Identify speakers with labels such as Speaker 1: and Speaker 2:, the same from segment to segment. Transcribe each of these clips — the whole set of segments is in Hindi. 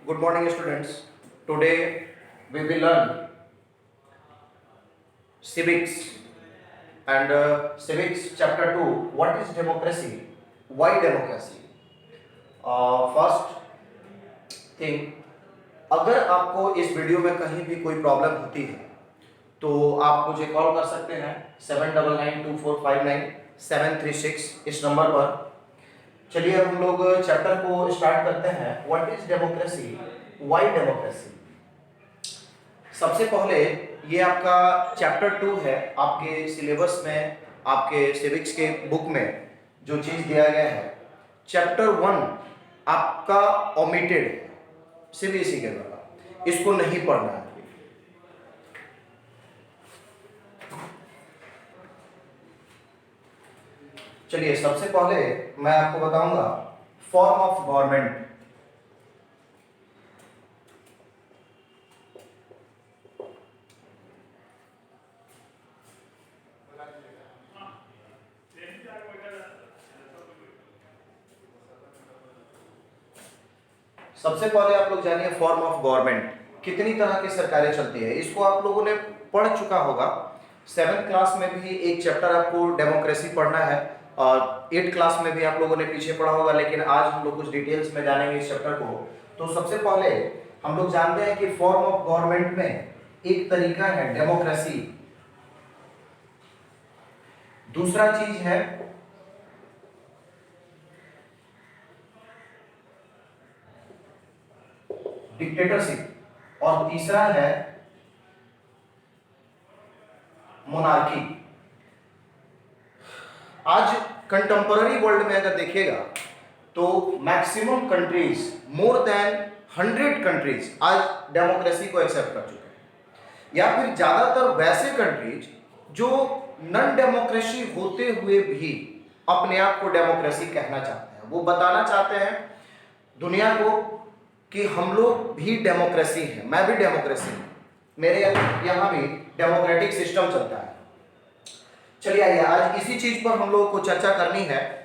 Speaker 1: Good morning, students. Today we will learn civics and civics chapter 2. What is democracy? Why democracy? First thing, अगर आपको इस वीडियो में कहीं भी कोई प्रॉब्लम होती है तो आप मुझे कॉल कर सकते हैं 7992459736 इस नंबर पर। चलिए अब हम लोग चैप्टर को स्टार्ट करते हैं। What is democracy, why democracy. सबसे पहले ये आपका चैप्टर 2 है। आपके सिलेबस में, आपके सिविक्स के बुक में जो चीज दिया गया है, चैप्टर 1 आपका ओमिटेड है सीबीएसई के द्वारा, इसको नहीं पढ़ना है। चलिए सबसे पहले मैं आपको बताऊंगा फॉर्म ऑफ गवर्नमेंट। सबसे पहले आप लोग जानिए फॉर्म ऑफ गवर्नमेंट। कितनी तरह की सरकारें चलती है इसको आप लोगों ने पढ़ चुका होगा। 7th क्लास में भी एक चैप्टर आपको डेमोक्रेसी पढ़ना है और 8th क्लास में भी आप लोगों ने पीछे पढ़ा होगा, लेकिन आज हम लोग कुछ डिटेल्स में जानेंगे इस चैप्टर को। तो सबसे पहले हम लोग जानते हैं कि फॉर्म ऑफ गवर्नमेंट में एक तरीका है डेमोक्रेसी, दूसरा चीज है डिक्टेटरशिप और तीसरा है मोनार्की। आज कंटेम्पररी वर्ल्ड में अगर देखिएगा तो maximum countries, more than 100 countries आज डेमोक्रेसी को एक्सेप्ट कर चुके हैं, या फिर ज्यादातर वैसे कंट्रीज जो नॉन डेमोक्रेसी होते हुए भी अपने आप को डेमोक्रेसी कहना चाहते हैं। वो बताना चाहते हैं दुनिया को कि हम लोग भी डेमोक्रेसी है, मैं भी डेमोक्रेसी हूं, मेरे यहां भी डेमोक्रेटिक सिस्टम चलता है। चलिए आइए आज इसी चीज पर हम लोगों को चर्चा करनी है।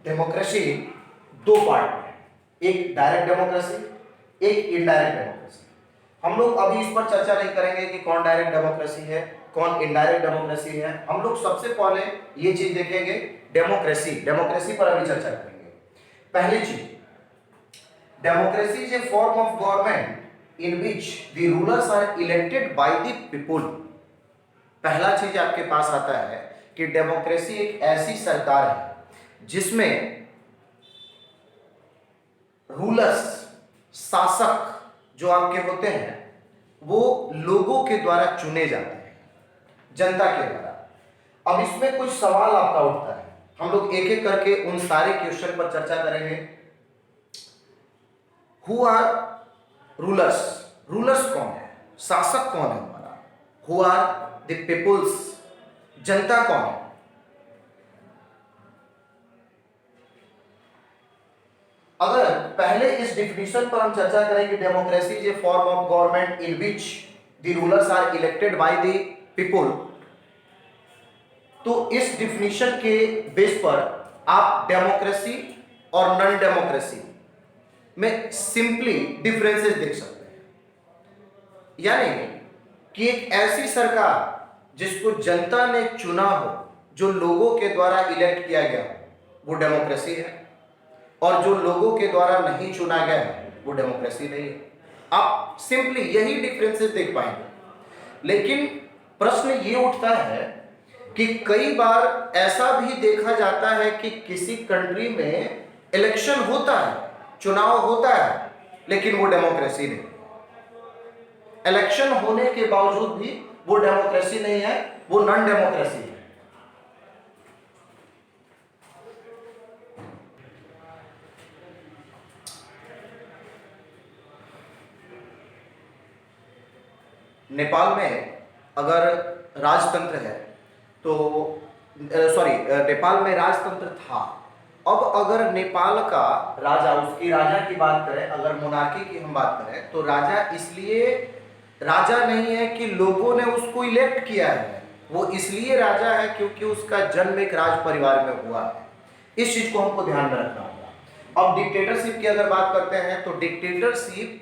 Speaker 1: डेमोक्रेसी दो पार्ट में, एक डायरेक्ट डेमोक्रेसी, एक इनडायरेक्ट डेमोक्रेसी। हम लोग अभी इस पर चर्चा नहीं करेंगे कि कौन डायरेक्ट डेमोक्रेसी है, कौन इनडायरेक्ट डेमोक्रेसी है। हम लोग सबसे पहले ये चीज देखेंगे डेमोक्रेसी, डेमोक्रेसी पर अभी चर्चा करेंगे। पहली चीज, democracy is a form of government in which the rulers are elected by the people. पहला चीज आपके पास आता है कि डेमोक्रेसी एक ऐसी सरकार है जिसमें रूलर्स, शासक जो आपके होते हैं वो लोगों के द्वारा चुने जाते हैं, जनता के द्वारा। अब इसमें कुछ सवाल आपका उठता है, हम लोग एक एक करके उन सारे क्वेश्चन पर चर्चा करेंगे। हु आर रूलर्स, रूलर्स कौन है, शासक कौन है हमारा। हु आर द पीपुल्स, जनता कौन है। अगर पहले इस डिफिनेशन पर हम चर्चा करें कि democracy is a form of government in which the rulers are elected by the people, तो इस डिफिनेशन के बेस पर आप डेमोक्रेसी और नॉन डेमोक्रेसी में सिंपली डिफरेंसेस देख सकते हैं। यानी कि एक ऐसी सरकार जिसको जनता ने चुना हो, जो लोगों के द्वारा इलेक्ट किया गया हो, वो डेमोक्रेसी है, और जो लोगों के द्वारा नहीं चुना गया है वो डेमोक्रेसी नहीं है। आप सिंपली यही डिफरेंसेस देख पाएंगे। लेकिन प्रश्न ये उठता है कि कई बार ऐसा भी देखा जाता है कि किसी कंट्री में इलेक्शन होता है, चुनाव होता है, लेकिन वो डेमोक्रेसी नहीं। इलेक्शन होने के बावजूद भी वो डेमोक्रेसी नहीं है, वो नॉन डेमोक्रेसी है। नेपाल में अगर राजतंत्र है तो सॉरी, नेपाल में राजतंत्र था। अब अगर नेपाल का राजा, उसकी राजा की बात करें, अगर मोनार्की की हम बात करें, तो राजा इसलिए राजा नहीं है कि लोगों ने उसको इलेक्ट किया है, वो इसलिए राजा है क्योंकि उसका जन्म एक राज परिवार में हुआ है। इस चीज को हमको ध्यान में रखना होगा। अब डिक्टेटरशिप की अगर बात करते हैं तो डिक्टेटरशिप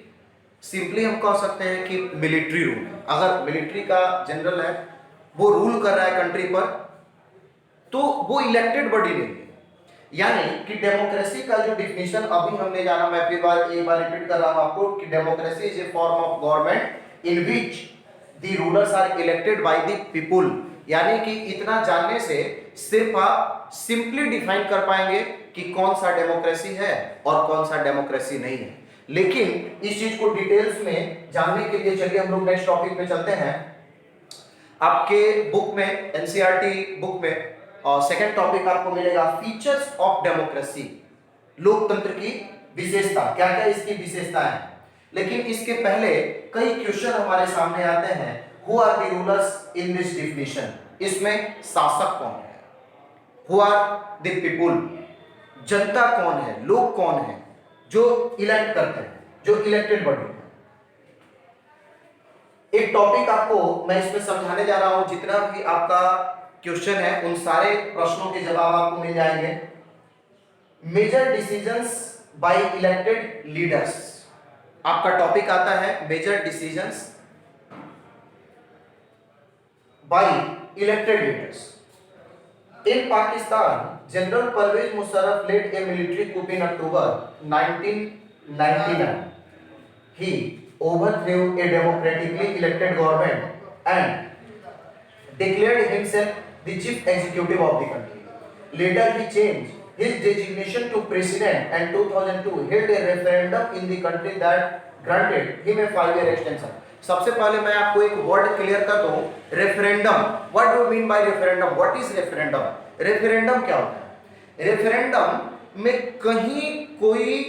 Speaker 1: सिंपली हम कह सकते हैं कि मिलिट्री रूल। अगर मिलिट्री का जनरल है, वो रूल कर रहा है कंट्री पर, तो वो इलेक्टेड बॉडी नहीं है। यानी कि डेमोक्रेसी का जो डिफिनेशन अभी हमने जाना, मैं फिर एक बार रिपीट कर रहा हूं आपको कि democracy is a form of government in which the rulers are elected by the people. यानी कि इतना जानने से सिर्फ आप सिंपली डिफाइन कर पाएंगे कि कौन सा डेमोक्रेसी है और कौन सा डेमोक्रेसी नहीं है। लेकिन इस चीज को डिटेल्स में जानने के लिए चलिए हम लोग नेक्स्ट टॉपिक में चलते हैं। आपके बुक में, एनसीईआरटी बुक में सेकंड टॉपिक आपको मिलेगा फीचर्स ऑफ डेमोक्रेसी, लोकतंत्र की विशेषता, क्या क्या इसकी विशेषताएं हैं। लेकिन इसके पहले कई क्वेश्चन हमारे सामने आते हैं। Who are the rulers in this definition, इसमें शासक कौन है, हु आर द पीपुल, जनता कौन है, लोग कौन है जो इलेक्ट करते हैं, जो इलेक्टेड बॉडी है। एक टॉपिक आपको मैं इसमें समझाने जा रहा हूं, जितना भी आपका क्वेश्चन है उन सारे प्रश्नों के जवाब आपको मिल जाएंगे। Major decisions by elected leaders, आपका टॉपिक आता है major decisions by elected leaders. In Pakistan general Pervez Musharraf led a military coup in October 1999. He overthrew a democratically elected government and declared himself the chief executive of the country. Later he changed his designation to president and 2002 held a referendum in the country that granted him a 5-year extension. सबसे पहले मैं आपको एक वर्ड क्लियर कर दूं, referendum. What do mean by referendum, what is referendum? Referendum क्या होता है? रेफरेंडम में कहीं कोई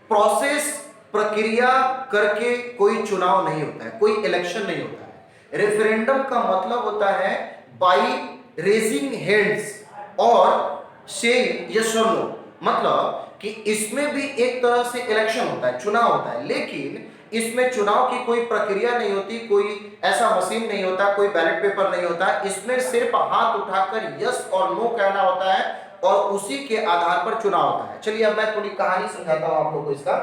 Speaker 1: प्रोसेस, प्रक्रिया करके कोई चुनाव नहीं होता है, कोई इलेक्शन नहीं होता है। रेफरेंडम का मतलब होता है बाई रेजिंग हैंड्स और सेइंग यस और नो, मतलब कि इसमें भी एक तरह से इलेक्शन होता है, चुनाव होता है, लेकिन इसमें चुनाव की कोई प्रक्रिया नहीं होती, कोई ऐसा मशीन नहीं होता, कोई बैलेट पेपर नहीं होता। इसमें सिर्फ हाथ उठाकर यस और नो कहना होता है और उसी के आधार पर चुनाव होता है। चलिए अब मैं थोड़ी कहानी समझाता हूं आप लोगों को इसका।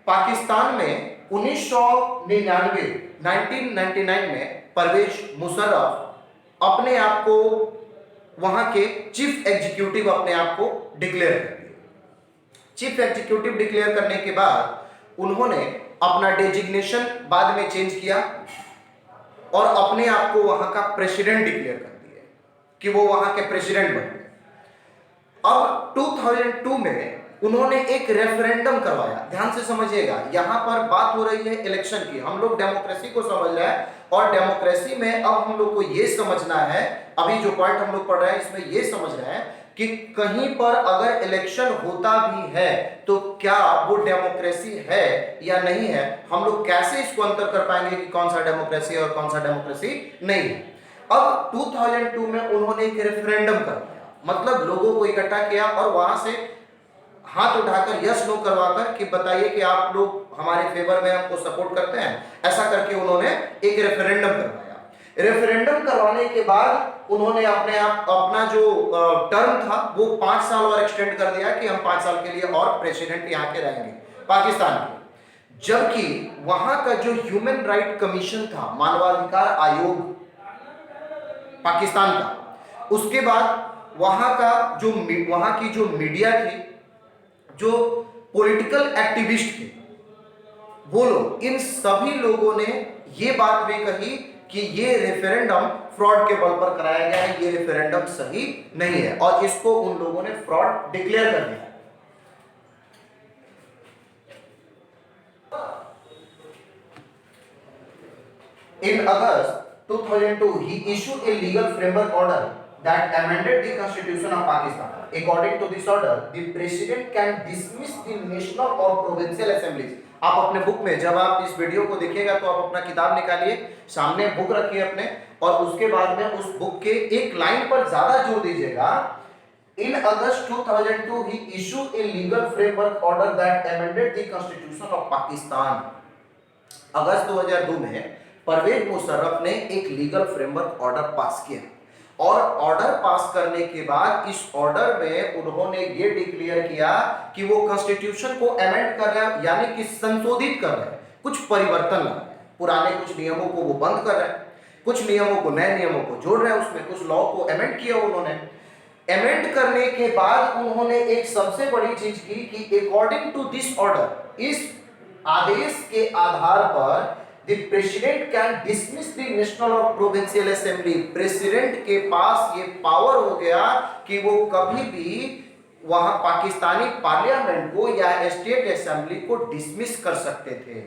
Speaker 1: पाकिस्तान में 1999 में परवेज मुशर्रफ अपने आप को वहां के चीफ एग्जीक्यूटिव अपने आप को डिक्लेयर कर दिए। चीफ एग्जीक्यूटिव डिक्लेयर करने के बाद उन्होंने अपना डेजिग्नेशन बाद में चेंज किया और अपने आप को वहां का प्रेसिडेंट डिक्लेयर कर दिया कि वो वहां के प्रेसिडेंट बन गए। अब 2002 में उन्होंने एक रेफरेंडम करवाया। ध्यान से समझिएगा, यहां पर बात हो रही है इलेक्शन की। हम लोग डेमोक्रेसी को समझ रहे हैं और डेमोक्रेसी में अब हम लोग को यह समझना है, अभी जो पॉइंट हम लोग पढ़ रहे हैं इसमें यह समझ रहे हैं कि कहीं पर अगर इलेक्शन होता भी है तो क्या वो डेमोक्रेसी है या नहीं है। हम लोग कैसे इसको अंतर कर पाएंगे कि कौन सा डेमोक्रेसी है और कौन सा डेमोक्रेसी नहीं है। अब 2002 में उन्होंने एक रेफरेंडम करवाया, मतलब लोगों को इकट्ठा किया और वहां से हाथ उठाकर यस नो करवाकर कि बताइए कि आप लोग हमारे फेवर में हमको सपोर्ट करते हैं, ऐसा करके उन्होंने एक रेफरेंडम करवाया। रेफरेंडम करवाने के बाद उन्होंने अपना जो टर्म था वो 5 साल और एक्सटेंड कर दिया कि हम 5 साल के लिए और प्रेसिडेंट यहाँ के रहेंगे पाकिस्तान के। जबकि वहां का जो ह्यूमन राइट कमीशन था, मानवाधिकार आयोग पाकिस्तान का, उसके बाद वहां की जो मीडिया थी, जो पॉलिटिकल एक्टिविस्ट थे, वो लोग, इन सभी लोगों ने ये बात भी कही कि ये रेफरेंडम फ्रॉड के बल पर कराया गया है, ये रेफरेंडम सही नहीं है और इसको उन लोगों ने फ्रॉड डिक्लेयर कर दिया। In August 2002, he issued a legal framework order that amended the Constitution of Pakistan. According to this order, the president can dismiss the national or provincial assemblies. आप अपने बुक में, जब आप इस वीडियो को देखिएगा तो आप अपना किताब निकालिए, सामने बुक रखिए अपने, और उसके बाद में उस बुक के एक लाइन पर ज्यादा जोर दीजिएगा। In August 2002, he issued a legal framework order that amended the Constitution of Pakistan. अगस्त 2002 में परवेज मुशर्रफ ने एक लीगल फ्रेमवर्क ऑर्डर पास किया, और ऑर्डर पास करने के बाद इस ऑर्डर में उन्होंने ये डिक्लेयर किया कि वो कॉन्स्टिट्यूशन को अमेंड कर रहे हैं, यानी कि संशोधित कर रहे हैं, कुछ परिवर्तन ला रहे हैं, पुराने कुछ नियमों को वो बंद कर रहे हैं, कुछ नियमों को, नए नियमों को जोड़ रहे हैं, उसमें कुछ लॉ को अमेंड किया उन्होंने। अमेंड करने के बाद उन्होंने एक सबसे बड़ी चीज की कि अकॉर्डिंग टू दिस ऑर्डर, इस आदेश के आधार पर the president can dismiss the national और प्रोविंशियल असेंबली। प्रेसिडेंट के पास ये पावर हो गया कि वो कभी भी वहां पाकिस्तानी पार्लियामेंट को या स्टेट असेंबली को डिसमिस कर सकते थे।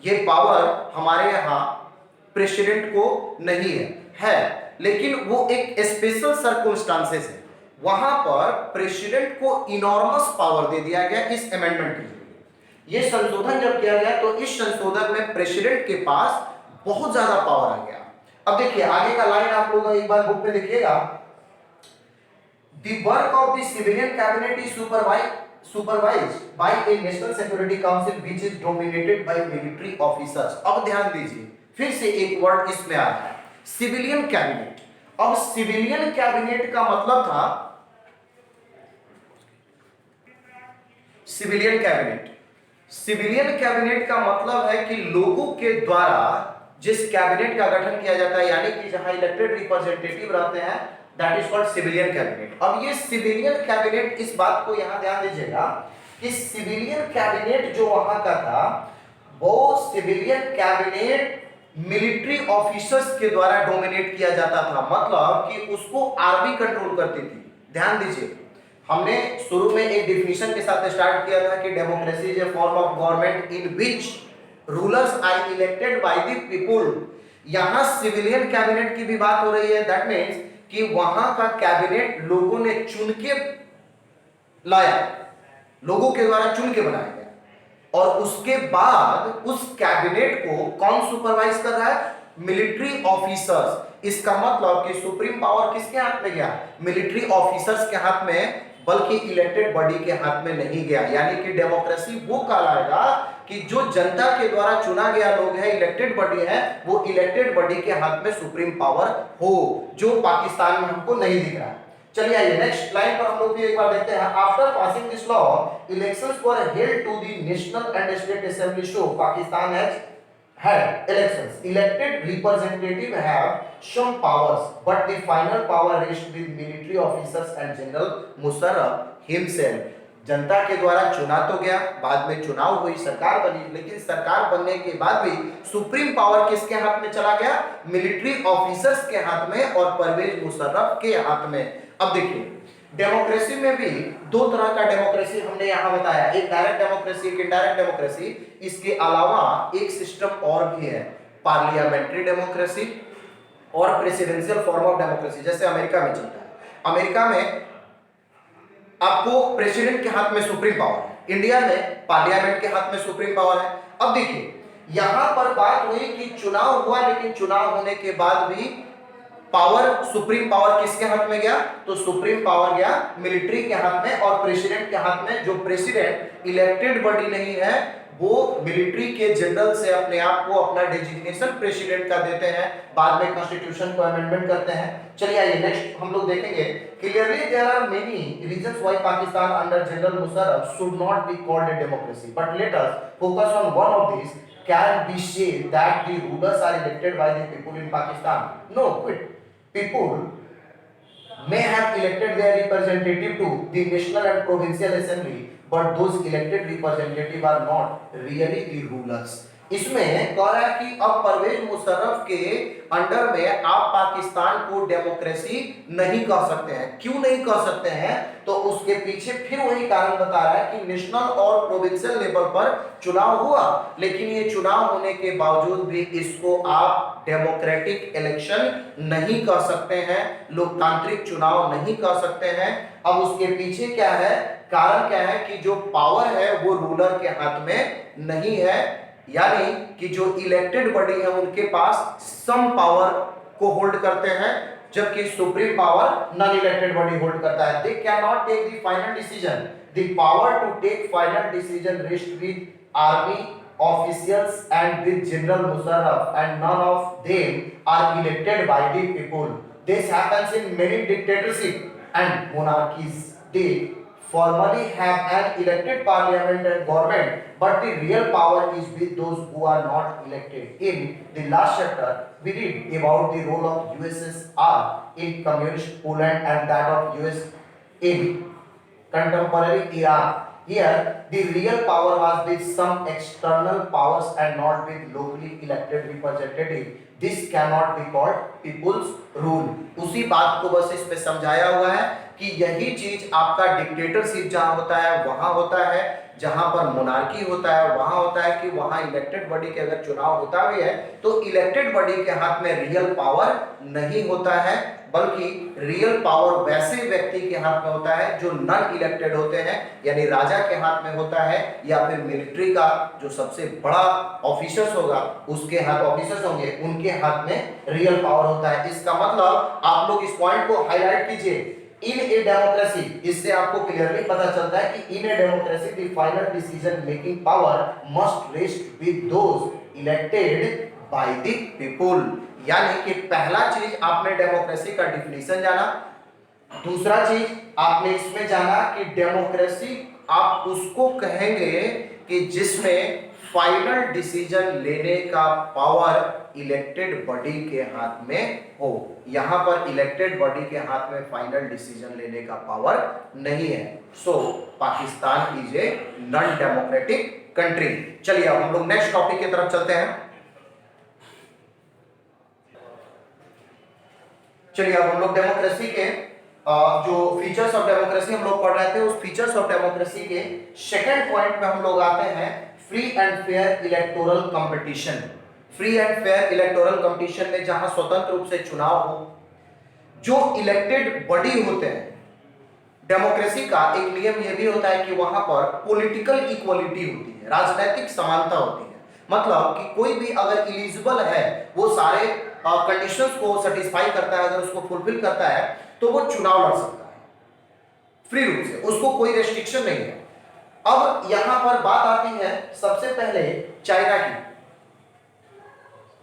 Speaker 1: ये पावर हमारे यहाँ प्रेसिडेंट को नहीं है, लेकिन वो एक स्पेशल सर्कमस्टांसेस है, वहां पर प्रेसिडेंट को इनॉर्मस पावर दे दिया गया इस अमेंडमेंट के लिए। ये संशोधन जब किया गया तो इस संशोधन में प्रेसिडेंट के पास बहुत ज्यादा पावर आ गया। अब देखिए आगे का लाइन आप लोग एक बार बुक में देखिएगा। The work of the civilian cabinet is supervised by a national security council which is dominated by military officers। अब ध्यान दीजिए, फिर से एक वर्ड इसमें आ रहा है, सिविलियन कैबिनेट। अब सिविलियन कैबिनेट का मतलब था, सिविलियन कैबिनेट, सिविलियन कैबिनेट का मतलब है कि लोगों के द्वारा जिस कैबिनेट का गठन किया जाता है, यानी कि जहां इलेक्टेड रिप्रेजेंटेटिव रहते हैं, that is called civilian cabinet. अब ये सिविलियन कैबिनेट, इस बात को यहां ध्यान दीजिएगा कि सिविलियन कैबिनेट जो वहां का था, वो सिविलियन कैबिनेट मिलिट्री ऑफिसर्स के द्वारा डोमिनेट किया जाता था, मतलब कि उसको आर्मी कंट्रोल करती थी। ध्यान दीजिए, हमने शुरू में एक डिफिनेशन के साथ स्टार्ट किया था कि democracy is a form of government in which rulers are elected by the people. यहां सिविलियन कैबिनेट की भी बात हो रही है, दैट मीन्स कि वहां का कैबिनेट लोगों ने चुन के लाया, लोगों के द्वारा चुन के बनाया गया, और उसके बाद उस कैबिनेट को कौन सुपरवाइज कर रहा है? Military officers. इसका मतलब कि सुप्रीम पावर किसके हाथ में गया? मिलिट्री ऑफिसर्स के हाथ में, बल्कि इलेक्टेड बॉडी के हाथ में नहीं गया। यानी कि डेमोक्रेसी वो कहलाएगा कि जो जनता के द्वारा चुना गया लोग है, इलेक्टेड बॉडी है, वो इलेक्टेड बॉडी के हाथ में सुप्रीम पावर हो, जो पाकिस्तान में हमको नहीं दिख रहा है। चलिए आइए नेक्स्ट लाइन पर हम लोग भी एक बार देखते हैं। After passing this law, elections were held to the national and state assembly. So Pakistan has had elections. Elected representative have some powers, but the final power rests with military officers and General Musharraf himself. जनता के द्वारा चुना तो गया, बाद में चुनाव हुई, सरकार बनी, लेकिन सरकार बनने के बाद भी सुप्रीम पावर किसके हाथ में चला गया? मिलिट्री ऑफिसर्स के हाथ में और परवेज मुशर्रफ के हाथ में। अब देखिए, डेमोक्रेसी में भी दो तरह का डेमोक्रेसी हमने यहां बताया, एक डायरेक्ट डेमोक्रेसी, एक इनडायरेक्ट डेमोक्रेसी। इसके अलावा एक सिस्टम और भी है, पार्लियामेंट्री डेमोक्रेसी और प्रेसिडेंशियल फॉर्म ऑफ डेमोक्रेसी, जैसे अमेरिका में चलता है। अमेरिका में आपको प्रेसिडेंट के हाथ में सुप्रीम पावर है, इंडिया में पार्लियामेंट के हाथ में सुप्रीम पावर है। अब देखिए यहां पर बात हुई कि चुनाव हुआ, लेकिन चुनाव होने के बाद भी पावर, सुप्रीम पावर किसके हाथ में गया? तो सुप्रीम पावर गया मिलिट्री के हाथ में और प्रेसिडेंट के हाथ में। जो प्रेसिडेंट इलेक्टेड बॉडी नहीं है, वो मिलिट्री के जनरल से अपने आप को अपना डेजिग्नेशन प्रेसिडेंट का देते हैं, बाद में कॉन्स्टिट्यूशन को अमेंडमेंट करते हैं। चलिए आइए नेक्स्ट हम लोग देखेंगे। Clearly there are many reasons why Pakistan under general Musharraf should not be called a democracy, but let us focus on one of this. Can be said that the rulers are elected by the people in Pakistan? No, quit. People may have elected their representative to the national and provincial assembly, but those elected representative are not really the rulers. इसमें कह रहा है कि अब परवेज मुशर्रफ के अंडर में आप पाकिस्तान को डेमोक्रेसी नहीं कह सकते हैं। क्यों नहीं कह सकते हैं? तो उसके पीछे फिर वही कारण बता रहा है कि नेशनल और प्रोविंशियल लेवल पर चुनाव हुआ, लेकिन ये चुनाव होने के बावजूद भी इसको आप डेमोक्रेटिक इलेक्शन नहीं कह सकते हैं, लोकतांत्रिक चुनाव नहीं कह सकते हैं। अब उसके पीछे क्या है? कारण क्या है कि जो पावर है वो रूलर के हाथ में नहीं है, यानी कि जो इलेक्टेड बॉडी है उनके पास सम पावर को होल्ड करते हैं, जबकि supreme power non elected body hold करता है। They can not take the final decision, the power to take final decision rest with army officials and with General Musharraf, and none of them are elected by the people. This happens in many dictatorships and monarchies. They formally have an elected parliament and government, but the real power is with those who are not elected. In the last chapter, we read about the role of USSR in communist Poland and that of US in contemporary Iran. Here, the real power was with some external powers and not with locally elected representative. This cannot be called people's rule. उसी बात को बस इस पे समझाया हुआ है कि यही चीज आपका डिक्टेटरशिप जहां होता है वहां होता है, जहां पर मोनार्की होता है वहां होता है कि वहां इलेक्टेड बॉडी के अगर चुनाव होता भी है तो इलेक्टेड बॉडी के हाथ में रियल पावर नहीं होता है, बल्कि रियल पावर वैसे व्यक्ति के हाथ में होता है जो नॉन इलेक्टेड होते हैं, यानी राजा के हाथ में होता है या फिर मिलिट्री का जो सबसे बड़ा ऑफिसर्स होगा उसके हाथ ऑफिसर्स होंगे उनके हाथ में रियल पावर होता है। इसका मतलब आप लोग इस पॉइंट को हाईलाइट कीजिए, इन ए डेमोक्रेसी, इससे आपको क्लियरली पता चलता है कि in a democracy the final decision making power must rest with those elected by the people. यानी कि पहला चीज आपने डेमोक्रेसी का डिफिनीशन जाना, दूसरा चीज आपने इसमें जाना कि डेमोक्रेसी आप उसको कहेंगे कि जिसमें फाइनल डिसीजन लेने का पावर इलेक्टेड बॉडी के हाथ में हो। यहां पर इलेक्टेड बॉडी के हाथ में फाइनल डिसीजन लेने का पावर नहीं है। So Pakistan is a non democratic country. चलिए अब हम लोग नेक्स्ट टॉपिक की तरफ चलते हैं। चलिए अब हम लोग डेमोक्रेसी के जो फीचर्स ऑफ डेमोक्रेसी हम लोग पढ़ रहे थे, उस फीचर्स ऑफ डेमोक्रेसी के सेकंड पॉइंट पे हम लोग आते हैं, free and fair electoral competition. Free and fair electoral competition में जहां स्वतंत्र रूप से चुनाव हो, जो इलेक्टेड बॉडी होते हैं, डेमोक्रेसी का एक नियम यह भी होता है कि वहां पर पॉलिटिकल इक्वलिटी होती है, राजनीतिक समानता होती है। मतलब कि कोई भी अगर एलिजिबल है, वो सारे कंडीशंस को सेटिस्फाई करता है, अगर उसको फुलफिल करता है तो वो चुनाव लड़ सकता है फ्री रूप से, उसको कोई रेस्ट्रिक्शन नहीं है। अब यहां पर बात आती है सबसे पहले चाइना की।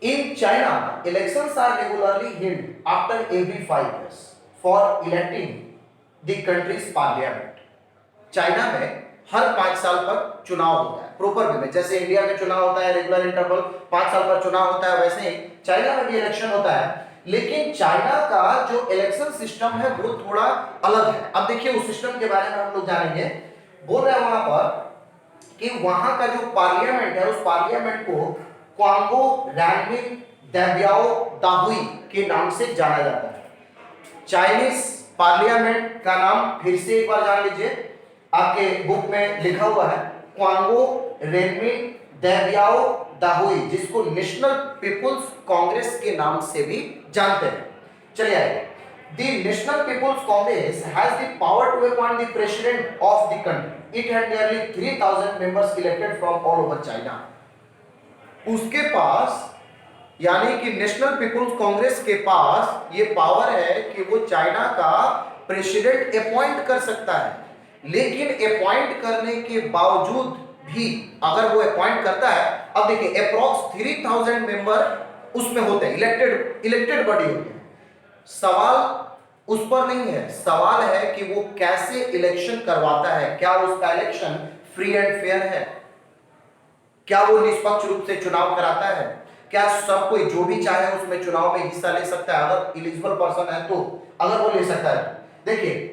Speaker 1: In China elections are regularly held after every 5 years for electing the country's parliament. China में हर 5 साल पर चुनाव होता है प्रॉपर वे में, जैसे इंडिया में चुनाव होता है रेगुलर इंटरवल 5 साल पर चुनाव होता है, वैसे ही चाइना में भी इलेक्शन होता है। लेकिन चाइना का जो इलेक्शन सिस्टम है वो थोड़ा अलग है। अब देखिए उस सिस्टम के बारे में हम लोग जानेंगे। बोल रहे हैं वहां पर कि वहां का जो पार्लियामेंट है उस पार्लियामेंट को क्वांगो रैनमिन दैब्याओ दाहुई के नाम से जाना जाता है। चाइनीज पार्लियामेंट का नाम फिर से एक बार जान लीजिए, आपके बुक में लिखा हुआ है क्वांगो रेनमिन दैब्याओ दाहुई, जिसको नेशनल पीपुल्स कांग्रेस के नाम से भी जानते हैं। चलिए आइए, The National People's Congress has the power to appoint the president of the country. It had nearly 3,000 members elected from all over China. उसके पास यानी कि नेशनल पीपुल्स कांग्रेस के पास ये पावर है कि वो चाइना का प्रेसिडेंट अपॉइंट कर सकता है, लेकिन अपॉइंट करने के बावजूद भी अगर वो अपॉइंट करता है, अब देखिए अप्रॉक्स 3,000 मेंबर उसमें होते हैं, इलेक्टेड बॉडी होती है। सवाल उस पर नहीं है, सवाल है कि वो कैसे इलेक्शन करवाता है, क्या उसका इलेक्शन फ्री एंड फेयर है, क्या वो निष्पक्ष रूप से चुनाव कराता है, क्या सब कोई जो भी चाहे उसमें चुनाव में हिस्सा ले सकता है, अगर एलिजिबल पर्सन है तो, अगर वो ले सकता है। देखिए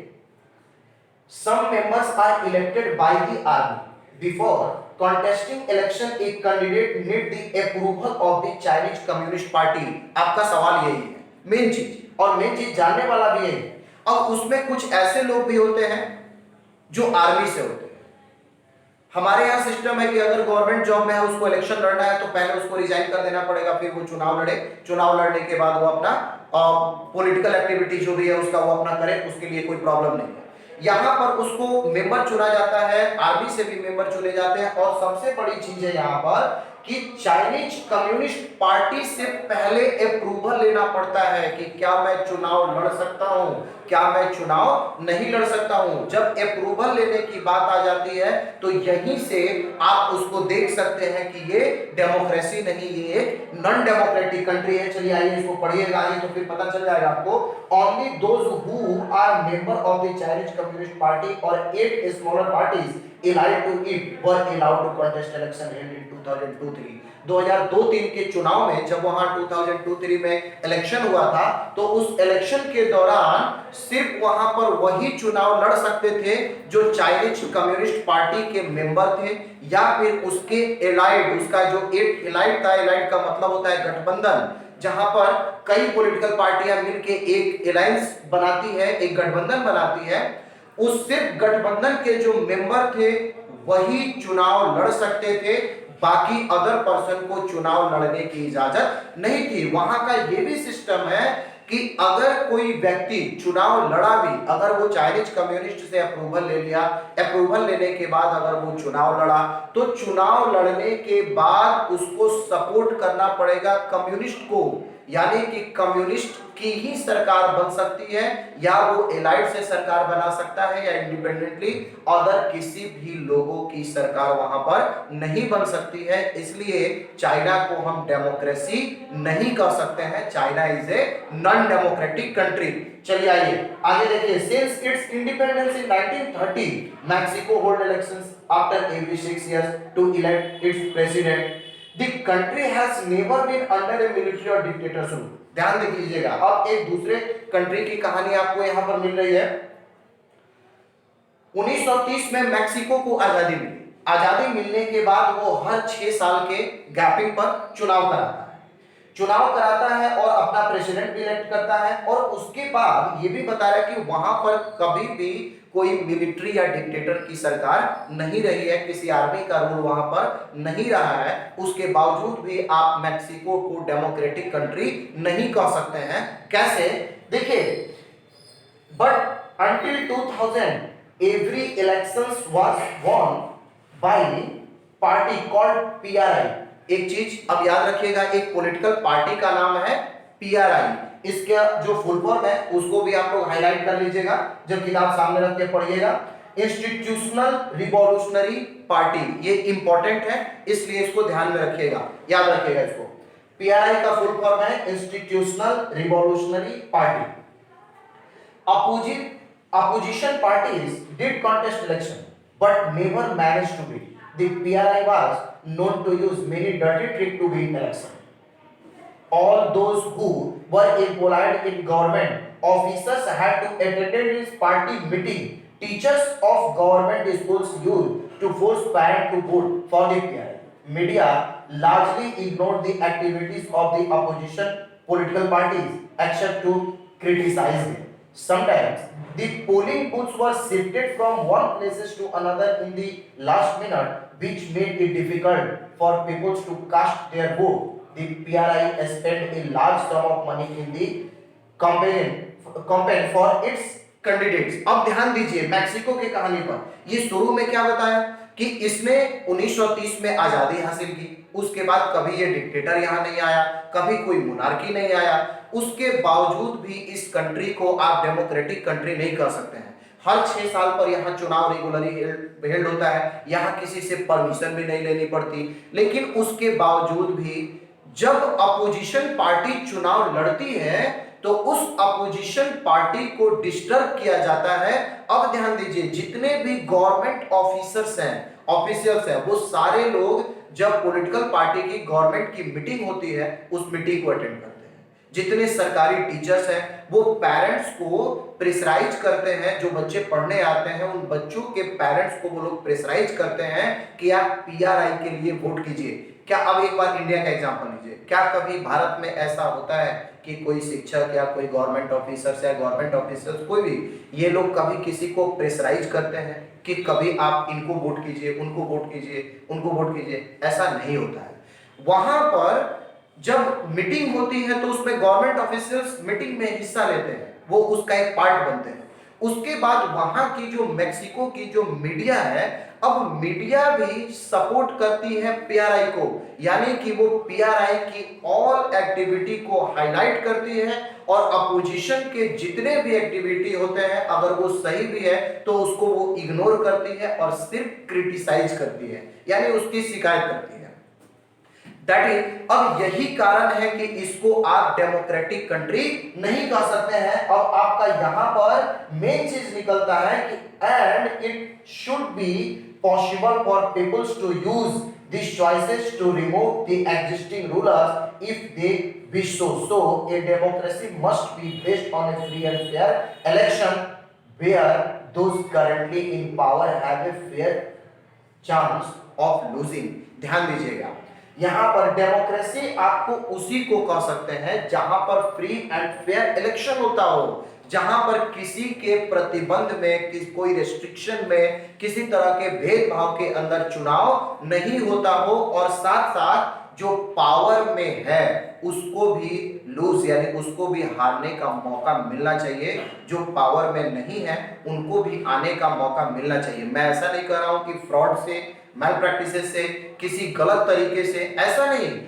Speaker 1: some members are elected by the army before contesting election, a candidate need the approval of the Chinese Communist Party। आपका सवाल यही है मेन चीज, और मेन चीज जानने वाला भी यही है। अब उसमें कुछ ऐसे लोग भी होते हैं जो आर्मी से होते हैं। हमारे यहाँ सिस्टम है कि अगर गवर्नमेंट जॉब में है उसको इलेक्शन लड़ना है तो पहले उसको रिजाइन कर देना पड़ेगा, फिर वो चुनाव लड़े, चुनाव लड़ने के बाद वो अपना पॉलिटिकल एक्टिविटी जो भी है उसका वो अपना करे, उसके लिए कोई प्रॉब्लम नहीं है। यहाँ पर उसको मेंबर चुना जाता है, आर्मी से भी मेंबर चुने जाते हैं। और सबसे बड़ी चीज है यहाँ पर कि चाइनीज कम्युनिस्ट पार्टी से पहले अप्रूवल लेना पड़ता है कि क्या मैं चुनाव लड़ सकता हूं, क्या मैं चुनाव नहीं लड़ सकता हूं। जब अप्रूवल लेने की बात आ जाती है तो यहीं से आप उसको देख सकते हैं कि ये डेमोक्रेसी नहीं, ये एक नॉन डेमोक्रेटिक कंट्री है। चलिए आइए इसको पढ़िएगा, आइए तो फिर पता चल जाएगा आपको। Only those who are member of the Chinese communist party और 8 smaller parties allied to it were allowed to contest election held in 2002-3। 2002-3 के चुनाव में जब वहां 2002-3 में इलेक्शन हुआ था तो उस इलेक्शन के दौरान सिर्फ वहां पर वही चुनाव लड़ सकते थे जो चाइनीज कम्युनिस्ट पार्टी के मेंबर थे या फिर उसके एलाइड, उसका जो एक एलाइड था, एलाइड का मतलब होता है गठबंधन, जहां पर कई पॉलिटिकल पार्टियां मिलके एक अलायंस बनाती है, एक गठबंधन बनाती है। उस सिर्फ गठबंधन के जो मेंबर थे वही चुनाव लड़ सकते थे, बाकी अदर पर्सन को चुनाव लड़ने की इजाजत नहीं थी। वहां का ये भी सिस्टम है कि अगर कोई व्यक्ति चुनाव लड़ा भी, अगर वो चाइनीज कम्युनिस्ट से अप्रूवल ले लिया, अप्रूवल लेने के बाद अगर वो चुनाव लड़ा तो चुनाव लड़ने के बाद उसको सपोर्ट करना पड़ेगा कम्युनिस्ट को, यानी कि कम्युनिस्ट की ही सरकार बन सकती है या वो एलाइड से सरकार बना सकता है या इंडिपेंडेंटली अदर किसी भी लोगों की सरकार वहां पर नहीं बन सकती है। इसलिए चाइना को हम डेमोक्रेसी नहीं कह सकते हैं, China is a non democratic country. चलिए आइए आगे देखिए। Since its independence in 1930 Mexico hold elections after every 6 years to elect its president. The country has never been under a military or dictatorship। ध्यान दे कीजिएगा, अब एक दूसरे कंट्री की कहानी आपको यहां पर मिल रही है। 1930 में मैक्सिको को आजादी मिली। आजादी मिलने के बाद वो हर 6 साल के गैपिंग पर चुनाव कराता है और अपना प्रेसिडेंट भी इलेक्ट करता है। और उसके बाद ये भी बता रहा है कि वहां पर कभी भी कोई मिलिट्री या डिक्टेटर की सरकार नहीं रही है, किसी आर्मी का रूल वहां पर नहीं रहा है। उसके बावजूद भी आप मैक्सिको को डेमोक्रेटिक कंट्री नहीं कह सकते हैं। कैसे? देखिए, but until 2000 every elections was won by party called PRI. एक चीज अब याद रखिएगा, एक पॉलिटिकल पार्टी का नाम है पीआरआई। इसका जो फुल फॉर्म है उसको भी आप लोग हाईलाइट कर लीजिएगा जब किताब सामने रख के पढ़िएगा। इंस्टीट्यूशनल रिवॉल्यूशनरी पार्टी, ये इंपॉर्टेंट है इसलिए इसको ध्यान में रखिएगा, याद रखिएगा इसको। पीआरआई का फुल फॉर्म है institutional revolutionary party. Opposition parties did contest election but never managed to win. The PRI was known to use many dirty tricks to win election. All those who were employed in government officers had to attend this party meeting. Teachers of government schools used to force parents to vote for the PRI. Media largely ignored the activities of the opposition political parties except to criticize them. Sometimes the polling booths were shifted from one places to another in the last minute, which made it difficult for people to cast their vote. The PRI spent a large sum of money in the campaign for its candidates। अब ध्यान दीजिए मैक्सिको की कहानी पर। ये शुरू में क्या बताया कि इसने 1930 में आजादी हासिल की, उसके बाद कभी ये डिक्टेटर यहाँ नहीं आया, कभी कोई मोनार्की नहीं आया। उसके बावजूद भी इस कंट्री को आप डेमोक्रेटिक कंट्री नहीं कर सकते हैं। हर 6 साल पर यहाँ चुनाव रेगुलरली हेल्ड होता है, यहाँ किसी से परमिशन भी नहीं लेनी पड़ती। लेकिन उसके बावजूद भी जब अपोजिशन पार्टी चुनाव लड़ती है तो उस अपोजिशन पार्टी को डिस्टर्ब किया जाता है। अब ध्यान दीजिए, जितने भी गवर्नमेंट ऑफिसर्स हैं वो सारे लोग जब पॉलिटिकल पार्टी की गवर्नमेंट की मीटिंग होती है उस मीटिंग को अटेंड करते हैं। जितने सरकारी टीचर्स हैं वो पेरेंट्स को प्रेशराइज करते हैं, जो बच्चे पढ़ने आते हैं उन बच्चों के पेरेंट्स को वो लोग प्रेशराइज करते हैं कि आप पीआरआई के लिए वोट कीजिए। क्या अब एक बार इंडिया का एग्जांपल लीजिए, क्या कभी भारत में ऐसा होता है कि कोई शिक्षक या कोई गवर्नमेंट ऑफिसर्स कोई भी, ये लोग कभी किसी को प्रेशराइज करते हैं कि कभी आप इनको वोट कीजिए, उनको वोट कीजिए? ऐसा नहीं होता है। वहां पर जब मीटिंग होती है तो उसमें गवर्नमेंट ऑफिसर्स मीटिंग में हिस्सा लेते हैं, वो उसका एक पार्ट बनते हैं। उसके बाद वहां की जो मेक्सिको की जो मीडिया है, अब मीडिया भी सपोर्ट करती है पीआरआई को, यानी कि वो पीआरआई की ऑल एक्टिविटी को हाईलाइट करती है और अपोजिशन के जितने भी एक्टिविटी होते हैं अगर वो सही भी है तो उसको वो इग्नोर करती है और सिर्फ क्रिटिसाइज करती है, यानी उसकी शिकायत करती है। दैट इज, अब यही कारण है कि इसको आप डेमोक्रेटिक कंट्री नहीं कह सकते हैं। अब आपका यहां पर मेन चीज निकलता है कि and it should be possible for peoples to use these choices to remove the existing rulers if they wish so. So a democracy must be based on a free and fair election where those currently in power have a fair chance of losing. ध्यान दीजिएगा, यहां पर डेमोक्रेसी आपको उसी को कह सकते हैं जहां पर फ्री एंड फेयर इलेक्शन होता हो, जहां पर किसी के प्रतिबंध में, कोई रेस्ट्रिक्शन में, किसी तरह के भेदभाव के अंदर चुनाव नहीं होता हो और साथ साथ जो पावर में है उसको भी लूज यानी उसको भी हारने का मौका मिलना चाहिए, जो पावर में नहीं है उनको भी आने का मौका मिलना चाहिए। मैं ऐसा नहीं कह रहा हूं कि फ्रॉड से, मैल प्रैक्टिसेस से, किसी गलत तरीके से, ऐसा नहीं।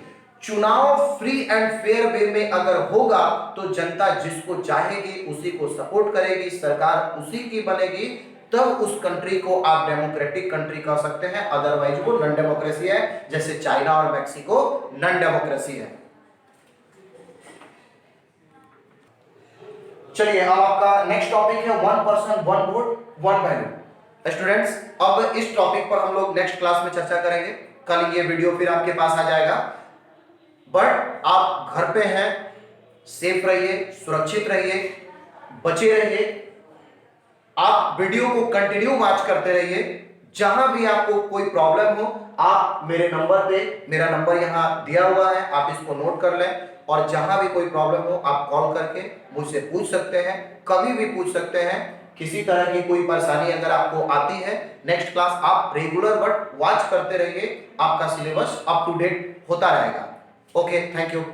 Speaker 1: चुनाव फ्री एंड फेयर वे में अगर होगा तो जनता जिसको चाहेगी उसी को सपोर्ट करेगी, सरकार उसी की बनेगी, तब उस कंट्री को आप डेमोक्रेटिक कंट्री कह सकते हैं, अदरवाइज वो नॉन डेमोक्रेसी है, जैसे चाइना और मैक्सिको नॉन डेमोक्रेसी है। चलिए अब आपका नेक्स्ट टॉपिक है one person one vote one value. Students, अब इस टॉपिक पर हम लोग नेक्स्ट क्लास में चर्चा करेंगे। कल ये वीडियो फिर आपके पास आ जाएगा, बट आप घर पे हैं, सेफ रहिए, सुरक्षित रहिए, बचे रहिए। आप वीडियो को कंटिन्यू वॉच करते रहिए। जहां भी आपको कोई प्रॉब्लम हो आप मेरे नंबर पे, मेरा नंबर यहां दिया हुआ है, आप इसको नोट कर लें, और जहां भी कोई प्रॉब्लम हो आप कॉल करके मुझसे पूछ सकते हैं, कभी भी पूछ सकते हैं। किसी तरह की कोई परेशानी अगर आपको आती है, नेक्स्ट क्लास आप रेगुलर बट वॉच करते रहिए, आपका सिलेबस अप टू डेट होता रहेगा। Okay, thank you.